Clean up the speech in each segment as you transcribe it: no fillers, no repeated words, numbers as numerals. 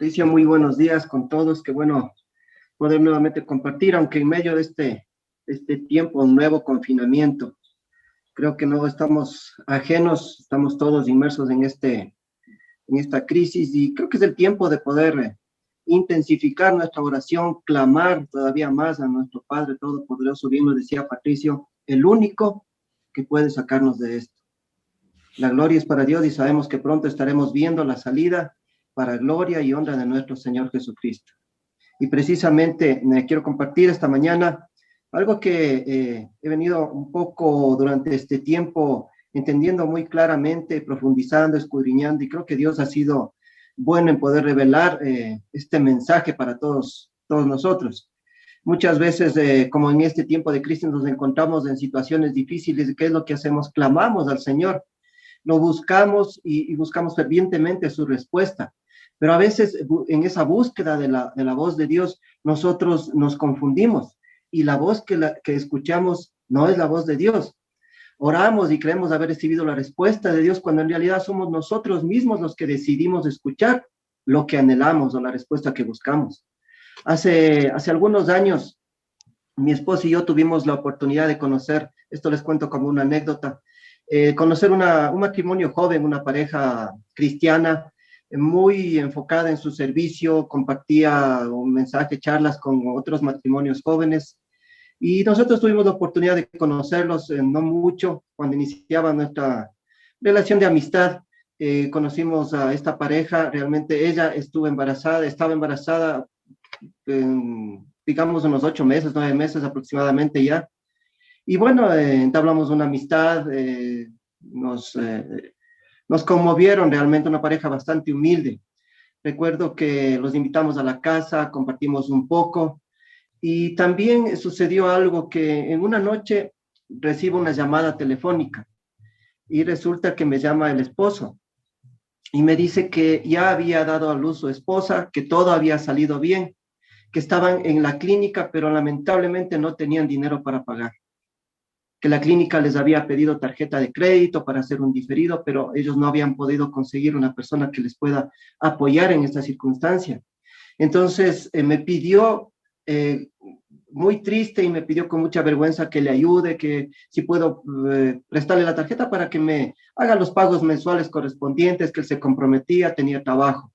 Patricio, muy buenos días con todos. Qué bueno poder nuevamente compartir, aunque en medio de este tiempo, un nuevo confinamiento. Creo que no estamos ajenos, estamos todos inmersos en esta crisis y creo que es el tiempo de poder intensificar nuestra oración, clamar todavía más a nuestro Padre Todopoderoso. Bien lo decía Patricio, el único que puede sacarnos de esto. La gloria es para Dios y sabemos que pronto estaremos viendo la salida para gloria y honra de nuestro Señor Jesucristo. Y precisamente quiero compartir esta mañana algo que he venido un poco durante este tiempo entendiendo muy claramente, profundizando, escudriñando, y creo que Dios ha sido bueno en poder revelar este mensaje para todos nosotros. Muchas veces, como en este tiempo de crisis, nos encontramos en situaciones difíciles. ¿Qué es lo que hacemos? Clamamos al Señor, lo buscamos y buscamos fervientemente su respuesta. Pero a veces en esa búsqueda de la voz de Dios, nosotros nos confundimos y la voz que escuchamos no es la voz de Dios. Oramos y creemos haber recibido la respuesta de Dios cuando en realidad somos nosotros mismos los que decidimos escuchar lo que anhelamos o la respuesta que buscamos. Hace algunos años, mi esposo y yo tuvimos la oportunidad de conocer, esto les cuento como una anécdota, conocer un matrimonio joven, una pareja cristiana, muy enfocada en su servicio, compartía un mensaje, charlas con otros matrimonios jóvenes, y nosotros tuvimos la oportunidad de conocerlos no mucho, cuando iniciaba nuestra relación de amistad. Conocimos a esta pareja, realmente ella estaba embarazada, digamos unos 8 meses, 9 meses aproximadamente ya, y bueno, entablamos una amistad, nos conmovieron realmente, una pareja bastante humilde. Recuerdo que los invitamos a la casa, compartimos un poco y también sucedió algo que en una noche recibo una llamada telefónica y resulta que me llama el esposo y me dice que ya había dado a luz su esposa, que todo había salido bien, que estaban en la clínica, pero lamentablemente no tenían dinero para pagar, que la clínica les había pedido tarjeta de crédito para hacer un diferido, pero ellos no habían podido conseguir una persona que les pueda apoyar en esta circunstancia. Entonces me pidió, muy triste, y me pidió con mucha vergüenza que le ayude, que si puedo prestarle la tarjeta para que me haga los pagos mensuales correspondientes, que él se comprometía, tenía trabajo.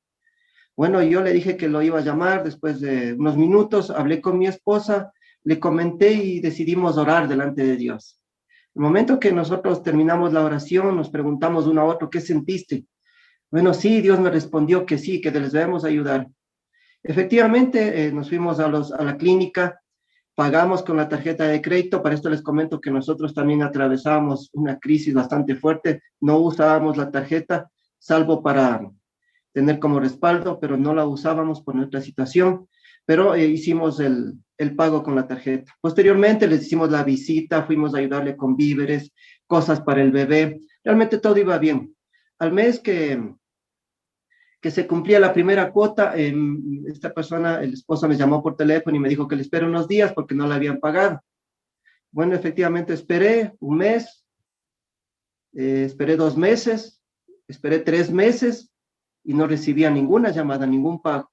Bueno, yo le dije que lo iba a llamar después de unos minutos, hablé con mi esposa, le comenté y decidimos orar delante de Dios. El momento que nosotros terminamos la oración, nos preguntamos uno a otro, ¿qué sentiste? Bueno, sí, Dios me respondió que sí, que les debemos ayudar. Efectivamente, nos fuimos a la clínica, pagamos con la tarjeta de crédito. Para esto les comento que nosotros también atravesábamos una crisis bastante fuerte, no usábamos la tarjeta, salvo para tener como respaldo, pero no la usábamos por nuestra situación, pero hicimos el pago con la tarjeta. Posteriormente les hicimos la visita, fuimos a ayudarle con víveres, cosas para el bebé, realmente todo iba bien. Al mes que se cumplía la primera cuota, esta persona, el esposo me llamó por teléfono y me dijo que le espere unos días porque no la habían pagado. Bueno, efectivamente esperé un mes, esperé 2 meses, esperé 3 meses y no recibía ninguna llamada, ningún pago.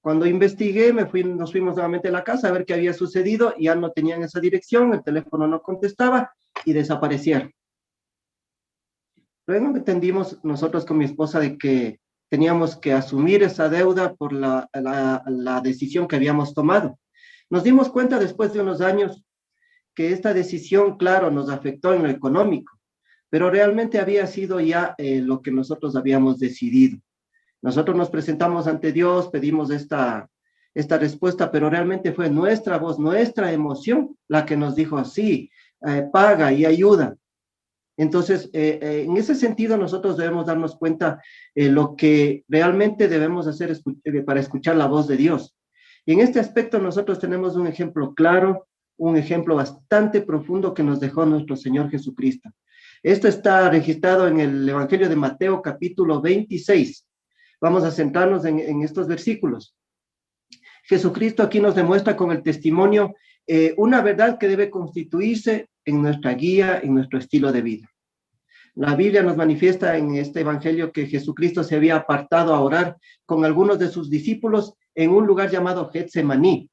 Cuando investigué, nos fuimos nuevamente a la casa a ver qué había sucedido, y ya no tenían esa dirección, el teléfono no contestaba y desaparecieron. Luego entendimos nosotros con mi esposa de que teníamos que asumir esa deuda por la decisión que habíamos tomado. Nos dimos cuenta después de unos años que esta decisión, claro, nos afectó en lo económico, pero realmente había sido ya lo que nosotros habíamos decidido. Nosotros nos presentamos ante Dios, pedimos esta respuesta, pero realmente fue nuestra voz, nuestra emoción la que nos dijo así, paga y ayuda. Entonces, en ese sentido, nosotros debemos darnos cuenta lo que realmente debemos hacer para escuchar la voz de Dios. Y en este aspecto nosotros tenemos un ejemplo claro, un ejemplo bastante profundo que nos dejó nuestro Señor Jesucristo. Esto está registrado en el Evangelio de Mateo, capítulo 26. Vamos a centrarnos en estos versículos. Jesucristo aquí nos demuestra con el testimonio una verdad que debe constituirse en nuestra guía, en nuestro estilo de vida. La Biblia nos manifiesta en este evangelio que Jesucristo se había apartado a orar con algunos de sus discípulos en un lugar llamado Getsemaní,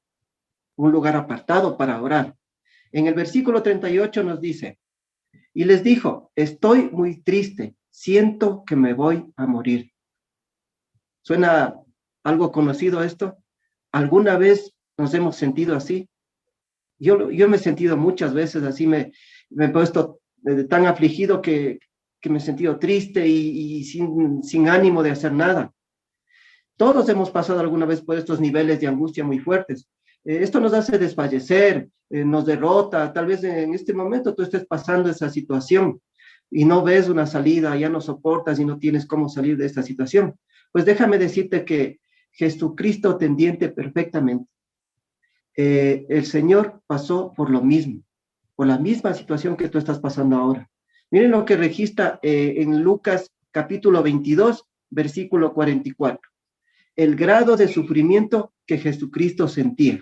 un lugar apartado para orar. En el versículo 38 nos dice, y les dijo, estoy muy triste, siento que me voy a morir. ¿Suena algo conocido esto? ¿Alguna vez nos hemos sentido así? Yo me he sentido muchas veces así, me he puesto tan afligido que me he sentido triste y sin ánimo de hacer nada. Todos hemos pasado alguna vez por estos niveles de angustia muy fuertes. Esto nos hace desfallecer, nos derrota. Tal vez en este momento tú estés pasando esa situación y no ves una salida, ya no soportas y no tienes cómo salir de esta situación. Pues déjame decirte que Jesucristo te entiende perfectamente. El Señor pasó por lo mismo, por la misma situación que tú estás pasando ahora. Miren lo que registra en Lucas capítulo 22, versículo 44. El grado de sufrimiento que Jesucristo sentía.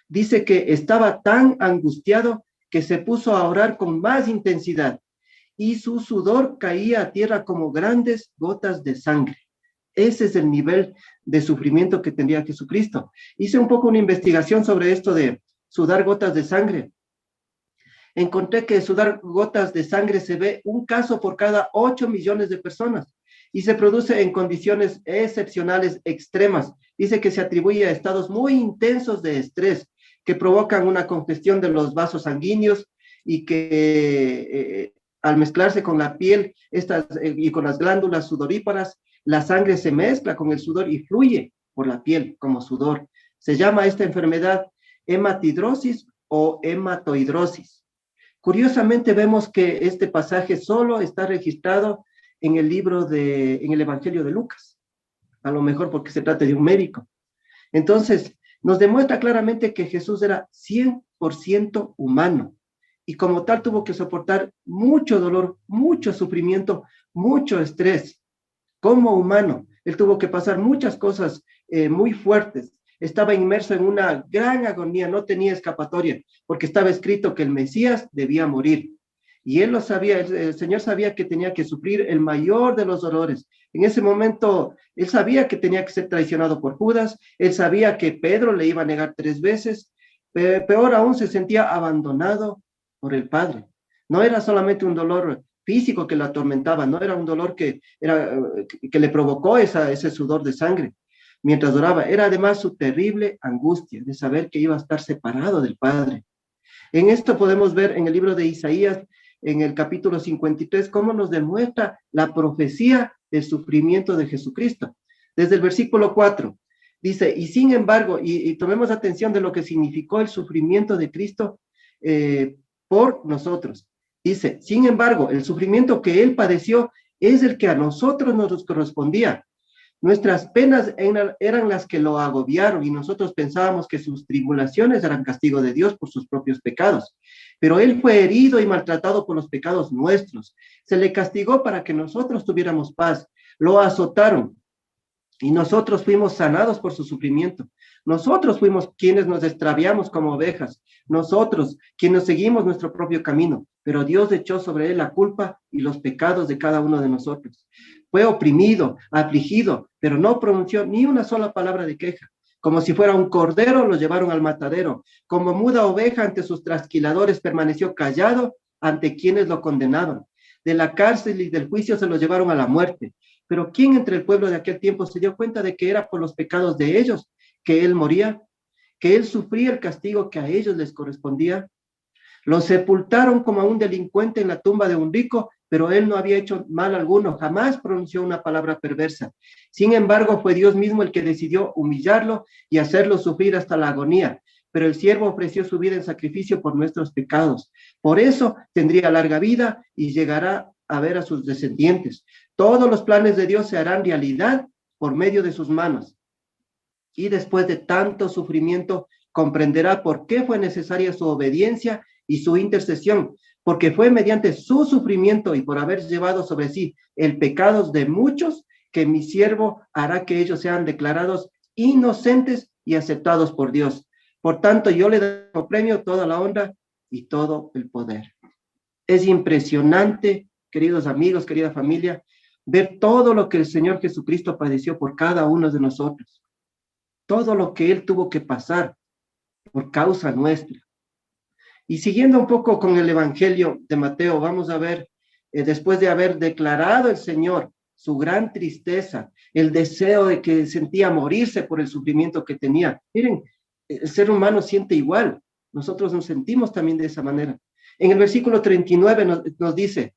Dice que estaba tan angustiado que se puso a orar con más intensidad y su sudor caía a tierra como grandes gotas de sangre. Ese es el nivel de sufrimiento que tendría Jesucristo. Hice un poco una investigación sobre esto de sudar gotas de sangre. Encontré que sudar gotas de sangre se ve un caso por cada 8 millones de personas y se produce en condiciones excepcionales extremas. Dice que se atribuye a estados muy intensos de estrés que provocan una congestión de los vasos sanguíneos y que al mezclarse con la piel y con las glándulas sudoríparas, la sangre se mezcla con el sudor y fluye por la piel como sudor. Se llama esta enfermedad hematidrosis o hematoidrosis. Curiosamente vemos que este pasaje solo está registrado en en el Evangelio de Lucas, a lo mejor porque se trata de un médico. Entonces, nos demuestra claramente que Jesús era 100% humano y como tal tuvo que soportar mucho dolor, mucho sufrimiento, mucho estrés. Como humano, él tuvo que pasar muchas cosas muy fuertes. Estaba inmerso en una gran agonía, no tenía escapatoria, porque estaba escrito que el Mesías debía morir. Y él lo sabía, el Señor sabía que tenía que sufrir el mayor de los dolores. En ese momento, él sabía que tenía que ser traicionado por Judas, él sabía que Pedro le iba a negar 3 veces, peor aún se sentía abandonado por el Padre. No era solamente un dolor físico que lo atormentaba, no era un dolor que le provocó ese sudor de sangre mientras oraba, era además su terrible angustia de saber que iba a estar separado del Padre. En esto podemos ver en el libro de Isaías, en el capítulo 53, cómo nos demuestra la profecía del sufrimiento de Jesucristo. Desde el versículo 4, dice, y sin embargo, y tomemos atención de lo que significó el sufrimiento de Cristo por nosotros. Dice, sin embargo, el sufrimiento que él padeció es el que a nosotros nos correspondía. Nuestras penas eran las que lo agobiaron y nosotros pensábamos que sus tribulaciones eran castigo de Dios por sus propios pecados. Pero él fue herido y maltratado por los pecados nuestros. Se le castigó para que nosotros tuviéramos paz. Lo azotaron y nosotros fuimos sanados por su sufrimiento. Nosotros fuimos quienes nos extraviamos como ovejas. Nosotros quienes seguimos nuestro propio camino. Pero Dios echó sobre él la culpa y los pecados de cada uno de nosotros. Fue oprimido, afligido, pero no pronunció ni una sola palabra de queja. Como si fuera un cordero, lo llevaron al matadero. Como muda oveja ante sus trasquiladores, permaneció callado ante quienes lo condenaban. De la cárcel y del juicio se lo llevaron a la muerte. Pero ¿quién entre el pueblo de aquel tiempo se dio cuenta de que era por los pecados de ellos que él moría? Que él sufría el castigo que a ellos les correspondía. Lo sepultaron como a un delincuente en la tumba de un rico, pero él no había hecho mal alguno, jamás pronunció una palabra perversa. Sin embargo, fue Dios mismo el que decidió humillarlo y hacerlo sufrir hasta la agonía. Pero el siervo ofreció su vida en sacrificio por nuestros pecados. Por eso tendría larga vida y llegará a ver a sus descendientes. Todos los planes de Dios se harán realidad por medio de sus manos. Y después de tanto sufrimiento, comprenderá por qué fue necesaria su obediencia y su intercesión, porque fue mediante su sufrimiento y por haber llevado sobre sí el pecado de muchos, que mi siervo hará que ellos sean declarados inocentes y aceptados por Dios. Por tanto, yo le doy como premio toda la honra y todo el poder. Es impresionante queridos amigos, querida familia, ver todo lo que el Señor Jesucristo padeció por cada uno de nosotros, todo lo que Él tuvo que pasar por causa nuestra. Y siguiendo un poco con el Evangelio de Mateo, vamos a ver, después de haber declarado el Señor su gran tristeza, el deseo de que sentía morirse por el sufrimiento que tenía. Miren, el ser humano siente igual, nosotros nos sentimos también de esa manera. En el versículo 39 nos dice,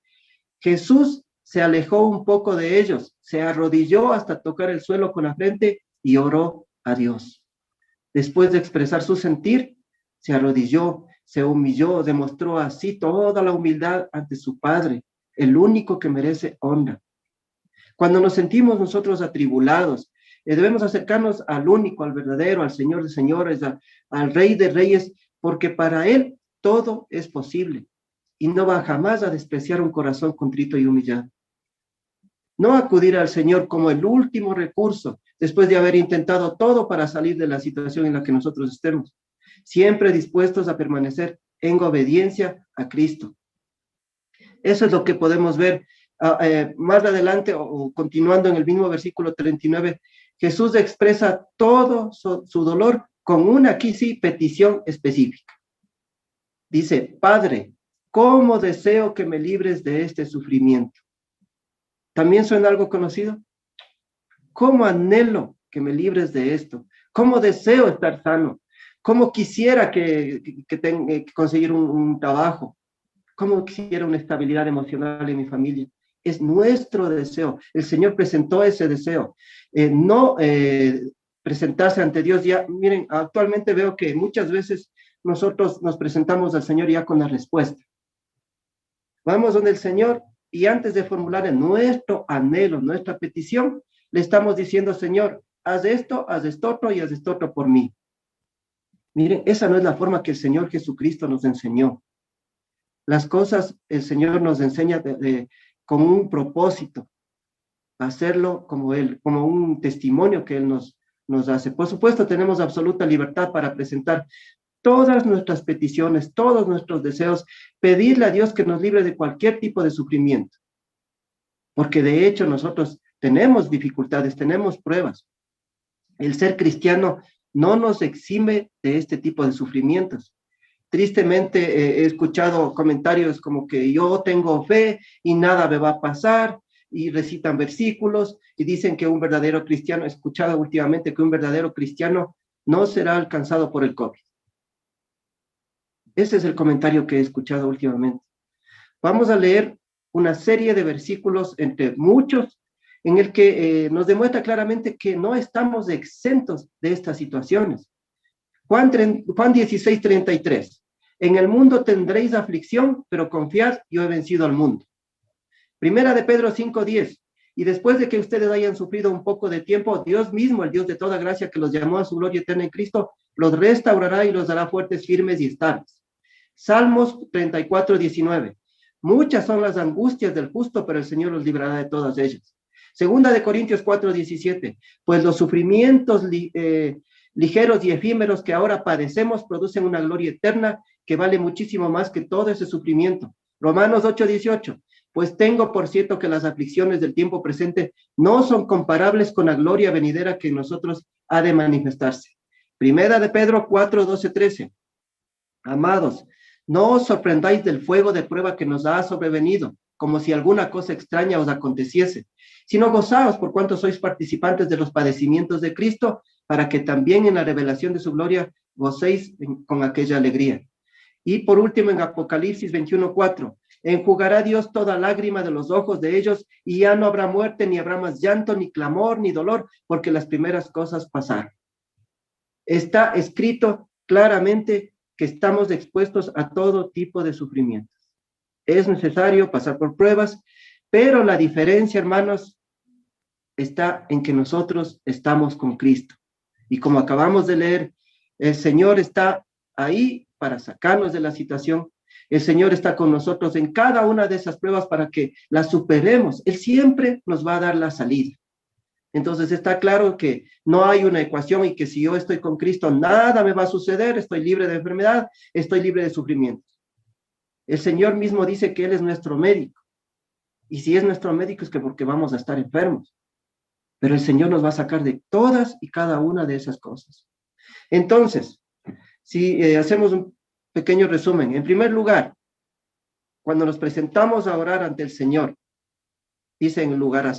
Jesús se alejó un poco de ellos, se arrodilló hasta tocar el suelo con la frente y oró a Dios. Después de expresar su sentir, se arrodilló, se humilló, demostró así toda la humildad ante su Padre, el único que merece honra. Cuando nos sentimos nosotros atribulados, debemos acercarnos al único, al verdadero, al Señor de señores, al Rey de reyes, porque para Él todo es posible y no va jamás a despreciar un corazón contrito y humillado. No acudir al Señor como el último recurso, después de haber intentado todo para salir de la situación en la que nosotros estemos, siempre dispuestos a permanecer en obediencia a Cristo. Eso es lo que podemos ver más adelante, o continuando en el mismo versículo 39, Jesús expresa todo su dolor con una, aquí sí, petición específica. Dice, Padre, ¿cómo deseo que me libres de este sufrimiento? ¿También suena algo conocido? ¿Cómo anhelo que me libres de esto? ¿Cómo deseo estar sano? ¿Cómo quisiera que tenga que conseguir un trabajo? ¿Cómo quisiera una estabilidad emocional en mi familia? Es nuestro deseo. El Señor presentó ese deseo. No presentarse ante Dios ya. Miren, actualmente veo que muchas veces nosotros nos presentamos al Señor ya con la respuesta. Vamos donde el Señor y antes de formular nuestro anhelo, nuestra petición, le estamos diciendo, Señor, haz esto otro y haz esto otro por mí. Miren, esa no es la forma que el Señor Jesucristo nos enseñó. Las cosas el Señor nos enseña con un propósito, hacerlo como Él, como un testimonio que Él nos hace. Por supuesto, tenemos absoluta libertad para presentar todas nuestras peticiones, todos nuestros deseos, pedirle a Dios que nos libre de cualquier tipo de sufrimiento. Porque de hecho nosotros tenemos dificultades, tenemos pruebas. El ser cristiano no nos exime de este tipo de sufrimientos. Tristemente he escuchado comentarios como que yo tengo fe y nada me va a pasar, y recitan versículos y dicen que un verdadero cristiano, he escuchado últimamente que un verdadero cristiano no será alcanzado por el COVID. Ese es el comentario que he escuchado últimamente. Vamos a leer una serie de versículos entre muchos en el que nos demuestra claramente que no estamos exentos de estas situaciones. Juan 16:33. En el mundo tendréis aflicción, pero confiad, yo he vencido al mundo. Primera de Pedro 5:10. Y después de que ustedes hayan sufrido un poco de tiempo, Dios mismo, el Dios de toda gracia que los llamó a su gloria eterna en Cristo, los restaurará y los hará fuertes, firmes y estables. Salmos 34:19. Muchas son las angustias del justo, pero el Señor los librará de todas ellas. Segunda de Corintios 4:17. Pues los sufrimientos ligeros y efímeros que ahora padecemos producen una gloria eterna que vale muchísimo más que todo ese sufrimiento. Romanos 8:18. Pues tengo por cierto que las aflicciones del tiempo presente no son comparables con la gloria venidera que en nosotros ha de manifestarse. Primera de Pedro 4:12-13. Amados, no os sorprendáis del fuego de prueba que nos ha sobrevenido, como si alguna cosa extraña os aconteciese, sino gozaos por cuanto sois participantes de los padecimientos de Cristo, para que también en la revelación de su gloria gocéis con aquella alegría. Y por último, en Apocalipsis 21:4, enjugará Dios toda lágrima de los ojos de ellos, y ya no habrá muerte, ni habrá más llanto, ni clamor, ni dolor, porque las primeras cosas pasaron. Está escrito claramente que estamos expuestos a todo tipo de sufrimientos. Es necesario pasar por pruebas, pero la diferencia, hermanos, está en que nosotros estamos con Cristo. Y como acabamos de leer, el Señor está ahí para sacarnos de la situación. El Señor está con nosotros en cada una de esas pruebas para que las superemos. Él siempre nos va a dar la salida. Entonces está claro que no hay una ecuación y que si yo estoy con Cristo, nada me va a suceder, estoy libre de enfermedad, estoy libre de sufrimiento. El Señor mismo dice que Él es nuestro médico. Y si es nuestro médico es que porque vamos a estar enfermos. Pero el Señor nos va a sacar de todas y cada una de esas cosas. Entonces, si hacemos un pequeño resumen, en primer lugar, cuando nos presentamos a orar ante el Señor, dice en un lugar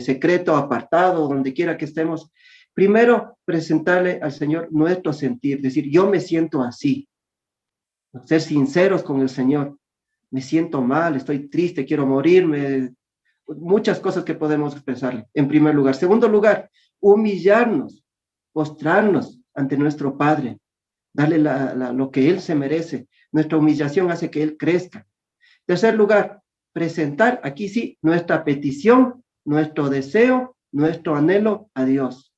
secreto, apartado, donde quiera que estemos, primero presentarle al Señor nuestro sentir, decir, yo me siento así, ser sinceros con el Señor, me siento mal, estoy triste, quiero morirme, muchas cosas que podemos expresarle, en primer lugar. Segundo lugar, humillarnos, postrarnos ante nuestro Padre, darle lo que Él se merece. Nuestra humillación hace que Él crezca. Tercer lugar, presentar aquí sí nuestra petición, nuestro deseo, nuestro anhelo a Dios.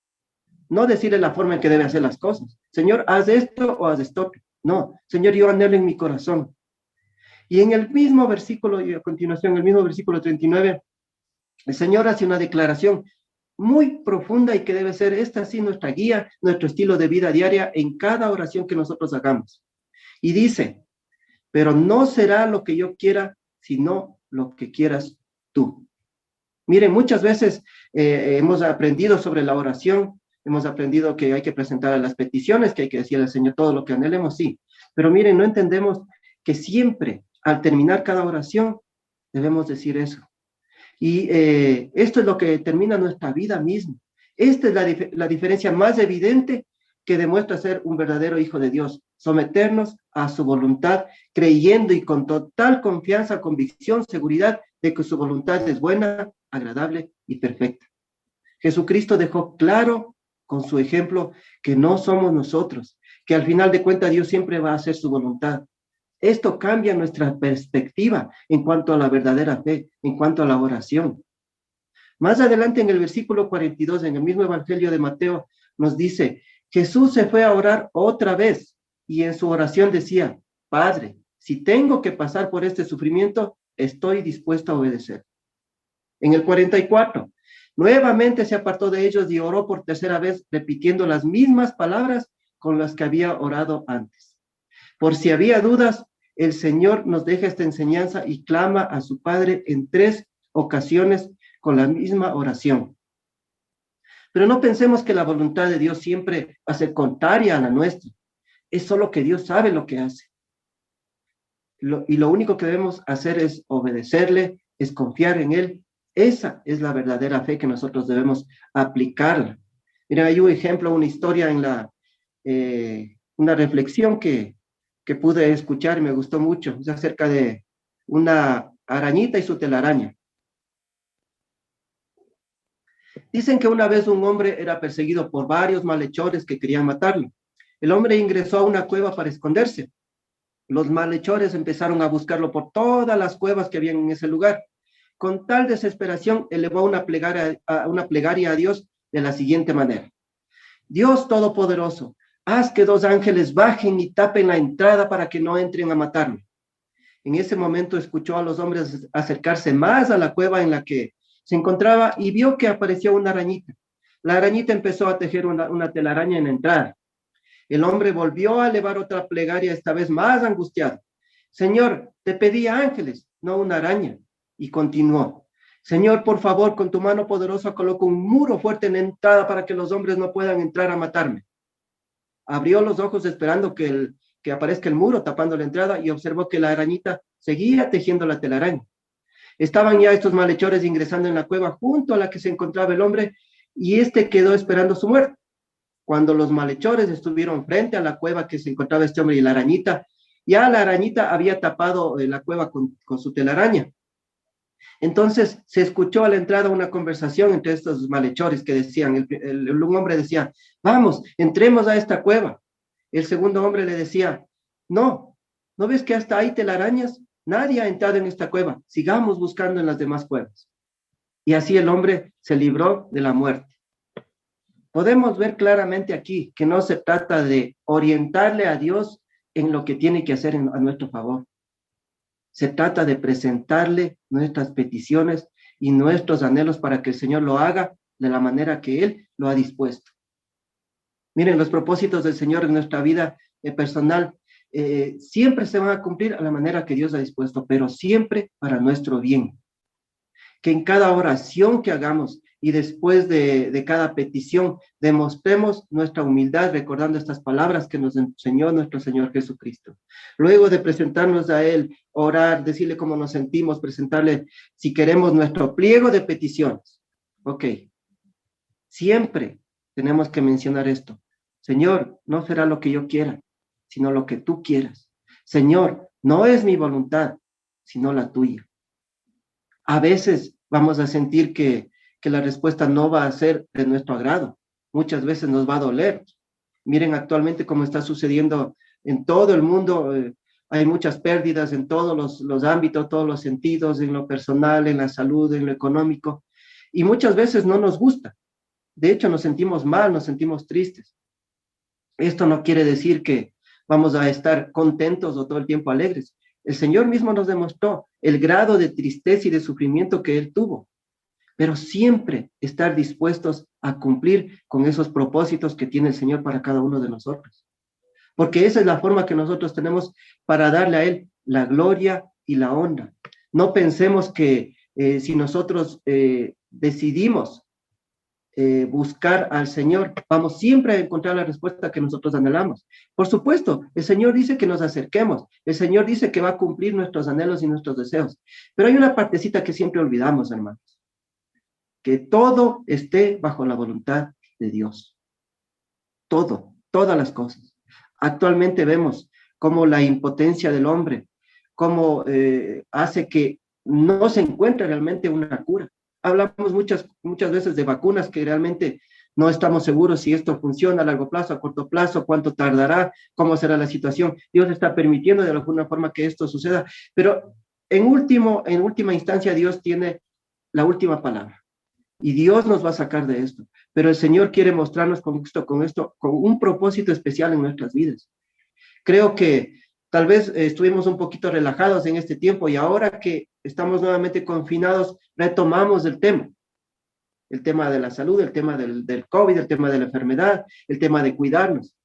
No decirle la forma en que debe hacer las cosas. Señor, haz esto o haz esto. No, Señor, yo anhelo en mi corazón. Y en el mismo versículo, y a continuación, en el mismo versículo 39, el Señor hace una declaración muy profunda y que debe ser esta sí nuestra guía, nuestro estilo de vida diaria en cada oración que nosotros hagamos. Y dice, pero no será lo que yo quiera, sino lo que quieras tú. Miren, muchas veces hemos aprendido sobre la oración, hemos aprendido que hay que presentar las peticiones, que hay que decirle al Señor todo lo que anhelemos, sí. Pero miren, no entendemos que siempre, al terminar cada oración, debemos decir eso. Y esto es lo que determina nuestra vida misma. Esta es la diferencia más evidente que demuestra ser un verdadero hijo de Dios. Someternos a su voluntad, creyendo y con total confianza, convicción, seguridad de que su voluntad es buena, agradable y perfecta. Jesucristo dejó claro con su ejemplo que no somos nosotros, que al final de cuentas Dios siempre va a hacer su voluntad. Esto cambia nuestra perspectiva en cuanto a la verdadera fe, en cuanto a la oración. Más adelante en el versículo 42, en el mismo Evangelio de Mateo, nos dice, Jesús se fue a orar otra vez y en su oración decía, Padre, si tengo que pasar por este sufrimiento, estoy dispuesto a obedecer. En el 44, nuevamente se apartó de ellos y oró por tercera vez, repitiendo las mismas palabras con las que había orado antes. Por si había dudas, el Señor nos deja esta enseñanza y clama a su Padre en 3 ocasiones con la misma oración. Pero no pensemos que la voluntad de Dios siempre va a ser contraria a la nuestra. Es solo que Dios sabe lo que hace. Y lo único que debemos hacer es obedecerle, es confiar en Él. Esa es la verdadera fe que nosotros debemos aplicarla. Mira, hay un ejemplo, una historia en una reflexión que pude escuchar y me gustó mucho. Es acerca de una arañita y su telaraña. Dicen que una vez un hombre era perseguido por varios malhechores que querían matarlo. El hombre ingresó a una cueva para esconderse. Los malhechores empezaron a buscarlo por todas las cuevas que habían en ese lugar. Con tal desesperación elevó una plegaria a Dios de la siguiente manera. Dios Todopoderoso, haz que 2 ángeles bajen y tapen la entrada para que no entren a matarme. En ese momento escuchó a los hombres acercarse más a la cueva en la que se encontraba y vio que apareció una arañita. La arañita empezó a tejer una telaraña en la entrada. El hombre volvió a elevar otra plegaria, esta vez más angustiado. Señor, te pedí ángeles, no una araña. Y continuó. Señor, por favor, con tu mano poderosa coloca un muro fuerte en la entrada para que los hombres no puedan entrar a matarme. Abrió los ojos esperando que aparezca el muro tapando la entrada y observó que la arañita seguía tejiendo la telaraña. Estaban ya estos malhechores ingresando en la cueva junto a la que se encontraba el hombre y este quedó esperando su muerte. Cuando los malhechores estuvieron frente a la cueva que se encontraba este hombre y la arañita, ya la arañita había tapado la cueva con su telaraña. Entonces se escuchó a la entrada una conversación entre estos malhechores que decían, un hombre decía, vamos, entremos a esta cueva. El segundo hombre le decía, no ves que hasta hay telarañas? Nadie ha entrado en esta cueva, sigamos buscando en las demás cuevas. Y así el hombre se libró de la muerte. Podemos ver claramente aquí que no se trata de orientarle a Dios en lo que tiene que hacer a nuestro favor. Se trata de presentarle nuestras peticiones y nuestros anhelos para que el Señor lo haga de la manera que Él lo ha dispuesto. Miren, los propósitos del Señor en nuestra vida personal siempre se van a cumplir a la manera que Dios ha dispuesto, pero siempre para nuestro bien. que en cada oración que hagamos y después de cada petición demostremos nuestra humildad recordando estas palabras que nos enseñó nuestro Señor Jesucristo. Luego de presentarnos a Él, orar, decirle cómo nos sentimos, presentarle si queremos nuestro pliego de peticiones. Ok, siempre tenemos que mencionar esto. Señor, no será lo que yo quiera, sino lo que tú quieras. Señor, no es mi voluntad, sino la tuya. A veces vamos a sentir que la respuesta no va a ser de nuestro agrado. Muchas veces nos va a doler. Miren actualmente cómo está sucediendo en todo el mundo. Hay muchas pérdidas en todos los ámbitos, todos los sentidos, en lo personal, en la salud, en lo económico. Y muchas veces no nos gusta. De hecho, nos sentimos mal, nos sentimos tristes. Esto no quiere decir que vamos a estar contentos o todo el tiempo alegres. El Señor mismo nos demostró el grado de tristeza y de sufrimiento que Él tuvo, pero siempre estar dispuestos a cumplir con esos propósitos que tiene el Señor para cada uno de nosotros. Porque esa es la forma que nosotros tenemos para darle a Él la gloria y la honra. No pensemos que si nosotros decidimos buscar al Señor, vamos siempre a encontrar la respuesta que nosotros anhelamos. Por supuesto, el Señor dice que nos acerquemos, el Señor dice que va a cumplir nuestros anhelos y nuestros deseos, pero hay una partecita que siempre olvidamos, hermanos, que todo esté bajo la voluntad de Dios. Todo, todas las cosas. Actualmente vemos cómo la impotencia del hombre, cómo hace que no se encuentre realmente una cura. Hablamos muchas veces de vacunas que realmente no estamos seguros si esto funciona a largo plazo, a corto plazo, cuánto tardará, cómo será la situación. Dios está permitiendo de alguna forma que esto suceda, pero en última instancia Dios tiene la última palabra y Dios nos va a sacar de esto. Pero el Señor quiere mostrarnos con un propósito especial en nuestras vidas. Creo que tal vez estuvimos un poquito relajados en este tiempo y ahora que estamos nuevamente confinados, retomamos el tema de la salud, el tema del COVID, el tema de la enfermedad, el tema de cuidarnos.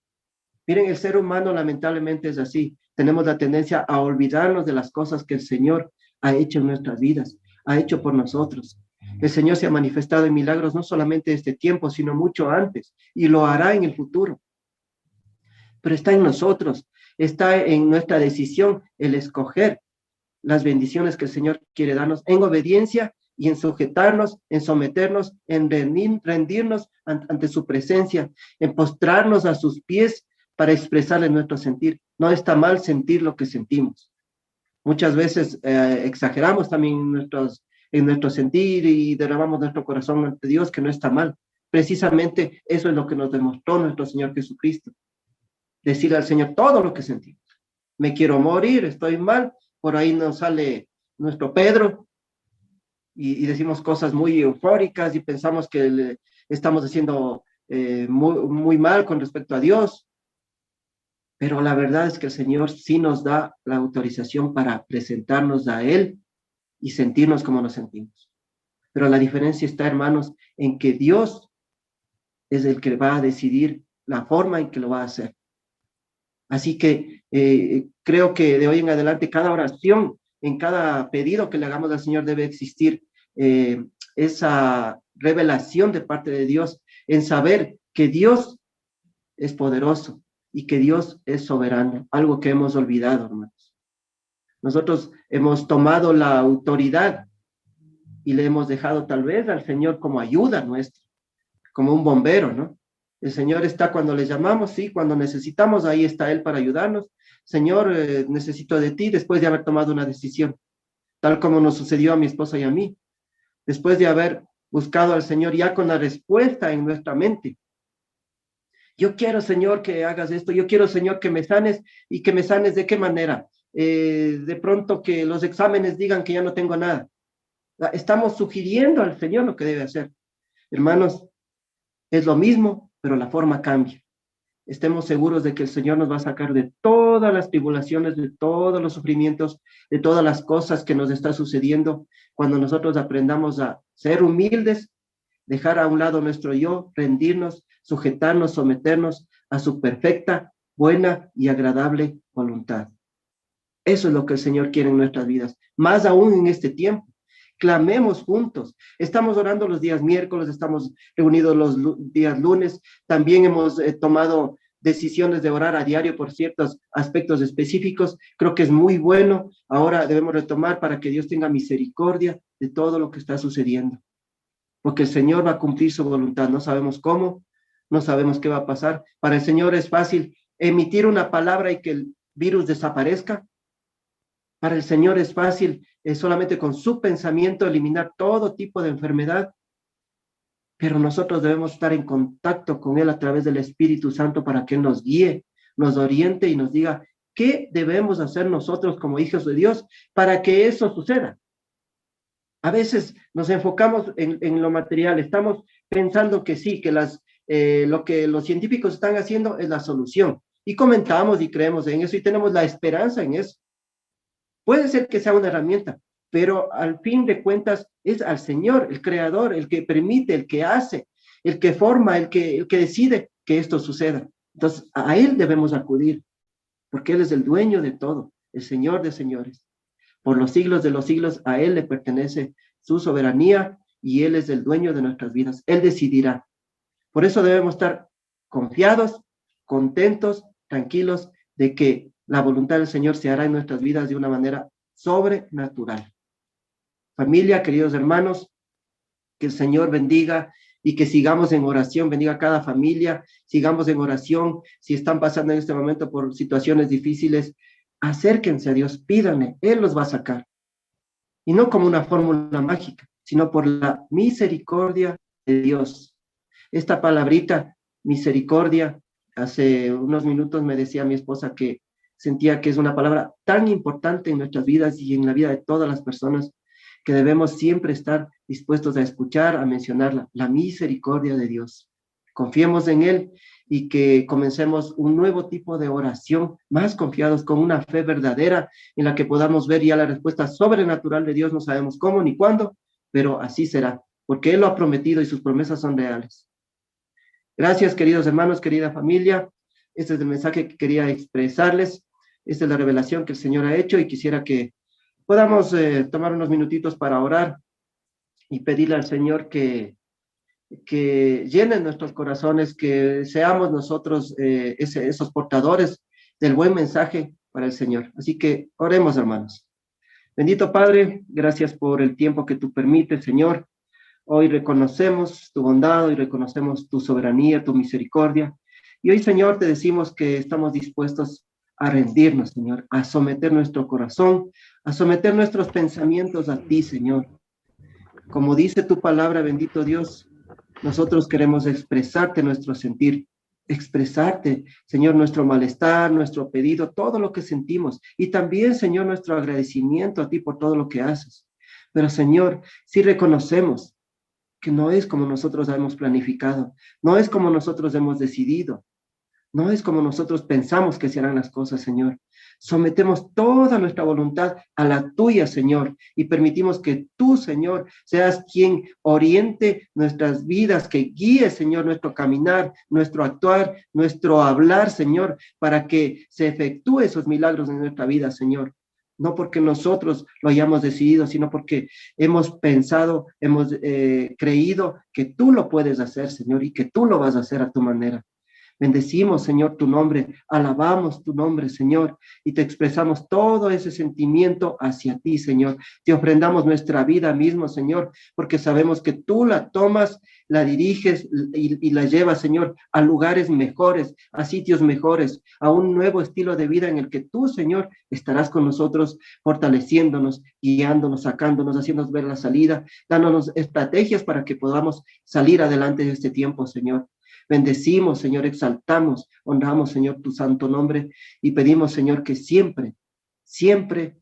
Miren, el ser humano lamentablemente es así. Tenemos la tendencia a olvidarnos de las cosas que el Señor ha hecho en nuestras vidas, ha hecho por nosotros. El Señor se ha manifestado en milagros no solamente este tiempo, sino mucho antes, y lo hará en el futuro. Pero está en nosotros, está en nuestra decisión el escoger las bendiciones que el Señor quiere darnos en obediencia y en sujetarnos, en someternos, en rendirnos ante su presencia, en postrarnos a sus pies para expresarle nuestro sentir. No está mal sentir lo que sentimos. Muchas veces exageramos también en nuestro sentir y derramamos nuestro corazón ante Dios, que no está mal. Precisamente eso es lo que nos demostró nuestro Señor Jesucristo. Decir al Señor todo lo que sentimos. Me quiero morir, estoy mal. Por ahí nos sale nuestro Pedro y decimos cosas muy eufóricas y pensamos que estamos haciendo muy mal con respecto a Dios. Pero la verdad es que el Señor sí nos da la autorización para presentarnos a Él y sentirnos como nos sentimos. Pero la diferencia está, hermanos, en que Dios es el que va a decidir la forma en que lo va a hacer. Así que creo que de hoy en adelante cada oración, en cada pedido que le hagamos al Señor debe existir esa revelación de parte de Dios en saber que Dios es poderoso y que Dios es soberano, algo que hemos olvidado, hermanos. Nosotros hemos tomado la autoridad y le hemos dejado tal vez al Señor como ayuda nuestra, como un bombero, ¿no? El Señor está cuando le llamamos, sí, cuando necesitamos, ahí está Él para ayudarnos. Señor, necesito de ti después de haber tomado una decisión, tal como nos sucedió a mi esposa y a mí. Después de haber buscado al Señor ya con la respuesta en nuestra mente. Yo quiero, Señor, que hagas esto. Yo quiero, Señor, que me sanes. ¿Y que me sanes de qué manera? De pronto que los exámenes digan que ya no tengo nada. Estamos sugiriendo al Señor lo que debe hacer. Hermanos, es lo mismo, pero la forma cambia. Estemos seguros de que el Señor nos va a sacar de todas las tribulaciones, de todos los sufrimientos, de todas las cosas que nos está sucediendo, cuando nosotros aprendamos a ser humildes, dejar a un lado nuestro yo, rendirnos, sujetarnos, someternos a su perfecta, buena y agradable voluntad. Eso es lo que el Señor quiere en nuestras vidas, más aún en este tiempo, clamemos juntos. Estamos orando los días miércoles, estamos reunidos los días lunes, también hemos tomado decisiones de orar a diario por ciertos aspectos específicos. Creo que es muy bueno. Ahora debemos retomar para que Dios tenga misericordia de todo lo que está sucediendo, porque el Señor va a cumplir su voluntad. No sabemos cómo, no sabemos qué va a pasar. Para el Señor es fácil emitir una palabra y que el virus desaparezca. Para el Señor es fácil solamente con su pensamiento eliminar todo tipo de enfermedad, pero nosotros debemos estar en contacto con Él a través del Espíritu Santo para que Él nos guíe, nos oriente y nos diga qué debemos hacer nosotros como hijos de Dios para que eso suceda. A veces nos enfocamos en lo material, estamos pensando que sí, que lo que los científicos están haciendo es la solución. Y comentamos y creemos en eso y tenemos la esperanza en eso. Puede ser que sea una herramienta, pero al fin de cuentas es al Señor, el Creador, el que permite, el que hace, el que forma, el que decide que esto suceda. Entonces, a Él debemos acudir, porque Él es el dueño de todo, el Señor de señores. Por los siglos de los siglos, a Él le pertenece su soberanía y Él es el dueño de nuestras vidas. Él decidirá. Por eso debemos estar confiados, contentos, tranquilos de que la voluntad del Señor se hará en nuestras vidas de una manera sobrenatural. Familia, queridos hermanos, que el Señor bendiga y que sigamos en oración, bendiga a cada familia, sigamos en oración. Si están pasando en este momento por situaciones difíciles, acérquense a Dios, pídanle, Él los va a sacar. Y no como una fórmula mágica, sino por la misericordia de Dios. Esta palabrita, misericordia, hace unos minutos me decía mi esposa que sentía que es una palabra tan importante en nuestras vidas y en la vida de todas las personas que debemos siempre estar dispuestos a escuchar, a mencionarla, la misericordia de Dios. Confiemos en Él y que comencemos un nuevo tipo de oración, más confiados, con una fe verdadera en la que podamos ver ya la respuesta sobrenatural de Dios. No sabemos cómo ni cuándo, pero así será, porque Él lo ha prometido y sus promesas son reales. Gracias, queridos hermanos, querida familia. Este es el mensaje que quería expresarles. Esta es la revelación que el Señor ha hecho y quisiera que podamos tomar unos minutitos para orar y pedirle al Señor que llene nuestros corazones, que seamos nosotros esos portadores del buen mensaje para el Señor. Así que oremos, hermanos. Bendito Padre, gracias por el tiempo que tú permites, Señor. Hoy reconocemos tu bondad, hoy reconocemos tu soberanía, tu misericordia. Y hoy, Señor, te decimos que estamos dispuestos a rendirnos, Señor, a someter nuestro corazón, a someter nuestros pensamientos a ti, Señor. Como dice tu palabra, bendito Dios, nosotros queremos expresarte nuestro sentir, expresarte, Señor, nuestro malestar, nuestro pedido, todo lo que sentimos. Y también, Señor, nuestro agradecimiento a ti por todo lo que haces. Pero, Señor, sí reconocemos que no es como nosotros hemos planificado, no es como nosotros hemos decidido, no es como nosotros pensamos que se harán las cosas, Señor. Sometemos toda nuestra voluntad a la tuya, Señor, y permitimos que tú, Señor, seas quien oriente nuestras vidas, que guíe, Señor, nuestro caminar, nuestro actuar, nuestro hablar, Señor, para que se efectúen esos milagros en nuestra vida, Señor. No porque nosotros lo hayamos decidido, sino porque hemos pensado, hemos creído que tú lo puedes hacer, Señor, y que tú lo vas a hacer a tu manera. Bendecimos, Señor, tu nombre, alabamos tu nombre, Señor, y te expresamos todo ese sentimiento hacia ti, Señor. Te ofrendamos nuestra vida mismo, Señor, porque sabemos que tú la tomas, la diriges y la llevas, Señor, a lugares mejores, a sitios mejores, a un nuevo estilo de vida en el que tú, Señor, estarás con nosotros, fortaleciéndonos, guiándonos, sacándonos, haciéndonos ver la salida, dándonos estrategias para que podamos salir adelante de este tiempo, Señor. Bendecimos, Señor, exaltamos, honramos, Señor, tu santo nombre y pedimos, Señor, que siempre, siempre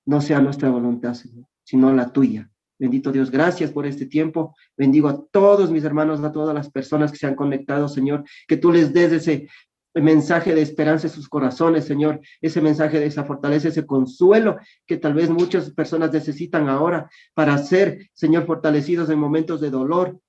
no sea nuestra voluntad, Señor, sino la tuya. Bendito Dios, gracias por este tiempo. Bendigo a todos mis hermanos, a todas las personas que se han conectado, Señor, que tú les des ese mensaje de esperanza en sus corazones, Señor, ese mensaje de esa fortaleza, ese consuelo que tal vez muchas personas necesitan ahora para ser, Señor, fortalecidos en momentos de dolor,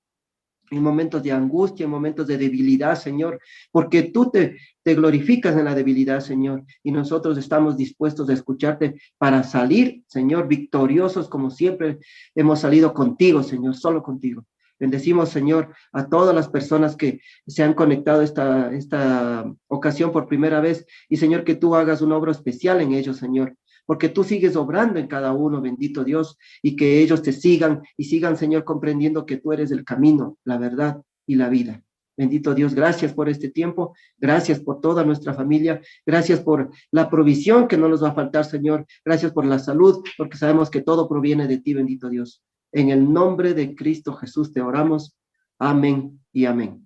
en momentos de angustia, en momentos de debilidad, Señor, porque tú te glorificas en la debilidad, Señor, y nosotros estamos dispuestos a escucharte para salir, Señor, victoriosos como siempre hemos salido contigo, Señor, solo contigo. Bendecimos, Señor, a todas las personas que se han conectado esta ocasión por primera vez y, Señor, que tú hagas una obra especial en ellos, Señor, porque tú sigues obrando en cada uno, bendito Dios, y que ellos te sigan y sigan, Señor, comprendiendo que tú eres el camino, la verdad y la vida. Bendito Dios, gracias por este tiempo, gracias por toda nuestra familia, gracias por la provisión que no nos va a faltar, Señor, gracias por la salud, porque sabemos que todo proviene de ti, bendito Dios. En el nombre de Cristo Jesús te oramos. Amén y amén.